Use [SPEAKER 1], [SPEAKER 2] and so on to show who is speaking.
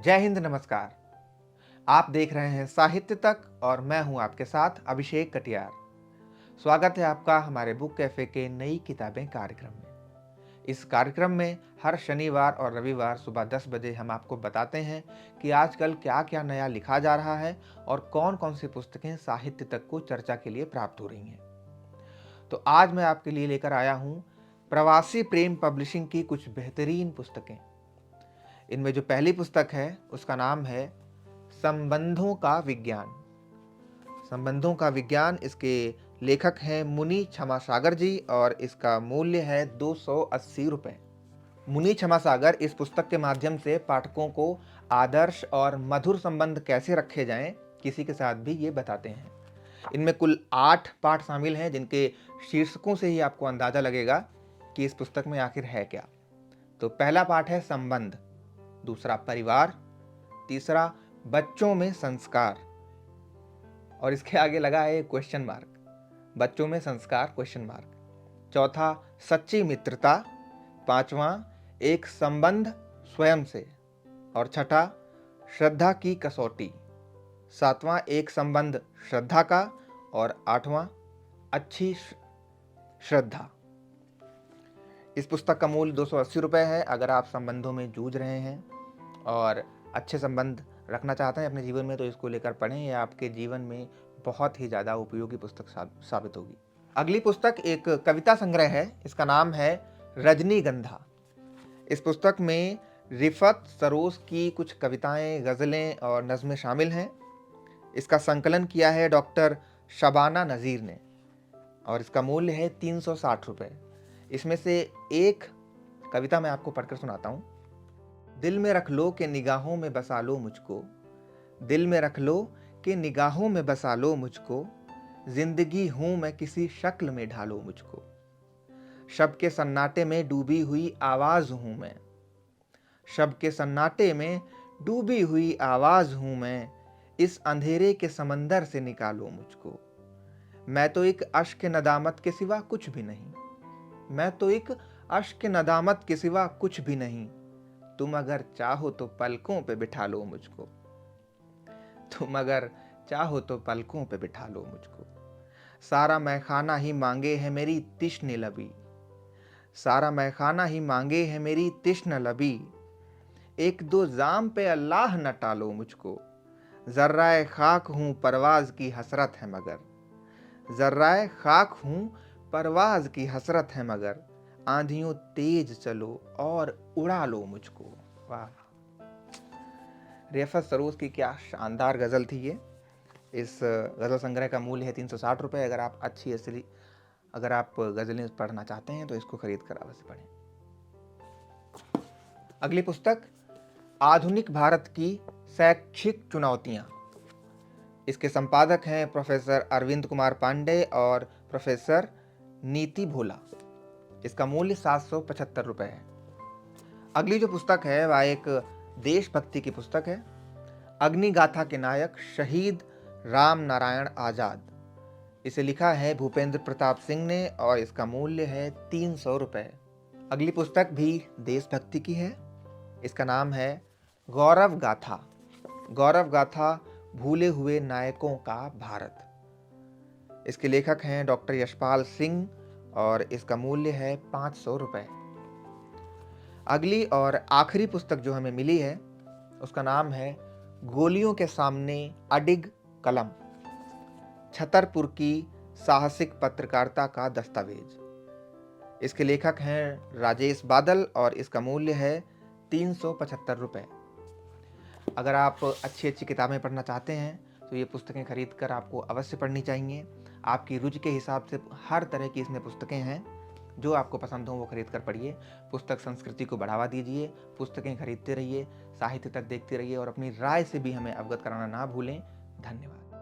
[SPEAKER 1] जय हिंद, नमस्कार। आप देख रहे हैं साहित्य तक और मैं हूं आपके साथ अभिषेक कटियार। स्वागत है आपका हमारे बुक कैफे के नई किताबें कार्यक्रम में। इस कार्यक्रम में हर शनिवार और रविवार सुबह 10 बजे हम आपको बताते हैं कि आजकल क्या क्या नया लिखा जा रहा है और कौन कौन सी पुस्तकें साहित्य तक को चर्चा के लिए प्राप्त हो रही हैं। तो आज मैं आपके लिए लेकर आया हूं प्रवासी प्रेम पब्लिशिंग की कुछ बेहतरीन पुस्तकें। इनमें जो पहली पुस्तक है उसका नाम है संबंधों का विज्ञान। संबंधों का विज्ञान, इसके लेखक हैं मुनि क्षमासागर जी और इसका मूल्य है 280 रुपये। मुनि क्षमासागर इस पुस्तक के माध्यम से पाठकों को आदर्श और मधुर संबंध कैसे रखे जाएं किसी के साथ भी ये बताते हैं। इनमें कुल 8 पाठ शामिल हैं जिनके शीर्षकों से ही आपको अंदाजा लगेगा कि इस पुस्तक में आखिर है क्या। तो पहला पाठ है संबंध, दूसरा परिवार, तीसरा बच्चों में संस्कार और इसके आगे लगा है क्वेश्चन मार्क, बच्चों में संस्कार क्वेश्चन मार्क, चौथा सच्ची मित्रता, पांचवा एक संबंध स्वयं से और छठा श्रद्धा की कसौटी, सातवां एक संबंध श्रद्धा का और आठवां अच्छी श्रद्धा। इस पुस्तक का मूल्य 280 रुपये है। अगर आप संबंधों में जूझ रहे हैं और अच्छे संबंध रखना चाहते हैं अपने जीवन में तो इसको लेकर पढ़ें, यह आपके जीवन में बहुत ही ज़्यादा उपयोगी पुस्तक साबित होगी। अगली पुस्तक एक कविता संग्रह है, इसका नाम है रजनीगंधा। इस पुस्तक में रिफत सरोज की कुछ कविताएं, गज़लें और नज़में शामिल हैं। इसका संकलन किया है डॉक्टर शबाना नज़ीर ने और इसका मूल्य है 360 रुपये। इसमें से एक कविता मैं आपको पढ़कर सुनाता हूँ। दिल में रख लो कि निगाहों में बसा लो मुझको, दिल में रख लो कि निगाहों में बसा लो मुझको, जिंदगी हूं मैं किसी शक्ल में ढालो मुझको। शब के सन्नाटे में डूबी हुई आवाज हूं मैं, शब के सन्नाटे में डूबी हुई आवाज हूं मैं, इस अंधेरे के समंदर से निकालो मुझको। मैं तो एक अश्क नदामत के सिवा कुछ भी नहीं, मैं तो एक अश्क नदामत के सिवा कुछ भी नहीं, तुम अगर चाहो तो पलकों पे बिठा लो मुझको, तुम अगर चाहो तो पलकों पे बिठा लो मुझको। सारा मैखाना ही मांगे है मेरी तिश्न लबी, सारा मैखाना ही मांगे है मेरी तिश्न लबी, एक दो जाम पे अल्लाह न टालो मुझको। जर्राए खाक हूं परवाज की हसरत है मगर, जर्राए खाक हूं परवाज की हसरत है मगर, आंधियों तेज चलो और उड़ा लो मुझको। वाह, रिफत सरोज की क्या शानदार गज़ल थी ये। इस गज़ल संग्रह का मूल्य है 360 रुपये। अगर आप अच्छी असली अगर आप गज़लें पढ़ना चाहते हैं तो इसको खरीद कर अवश्य पढ़ें। अगली पुस्तक आधुनिक भारत की शैक्षिक चुनौतियाँ। इसके संपादक हैं प्रोफेसर अरविंद कुमार पांडे और प्रोफेसर नीति भोला। इसका मूल्य 775 रुपये है। अगली जो पुस्तक है वह एक देशभक्ति की पुस्तक है, अग्निगाथा के नायक शहीद राम नारायण आजाद। इसे लिखा है भूपेंद्र प्रताप सिंह ने और इसका मूल्य है 300 रुपये। अगली पुस्तक भी देशभक्ति की है, इसका नाम है गौरव गाथा। गौरव गाथा भूले हुए नायकों का भारत। इसके लेखक हैं डॉक्टर यशपाल सिंह और इसका मूल्य है 500 रुपये। अगली और आखिरी पुस्तक जो हमें मिली है उसका नाम है गोलियों के सामने अडिग कलम, छतरपुर की साहसिक पत्रकारिता का दस्तावेज। इसके लेखक हैं राजेश बादल और इसका मूल्य है 375 रुपये। अगर आप अच्छी अच्छी किताबें पढ़ना चाहते हैं तो ये पुस्तकें खरीद कर आपको अवश्य पढ़नी चाहिए। आपकी रुचि के हिसाब से हर तरह की इसमें पुस्तकें हैं, जो आपको पसंद हो वो खरीद कर पढ़िए। पुस्तक संस्कृति को बढ़ावा दीजिए, पुस्तकें खरीदते रहिए, साहित्य तक देखते रहिए और अपनी राय से भी हमें अवगत कराना ना भूलें। धन्यवाद।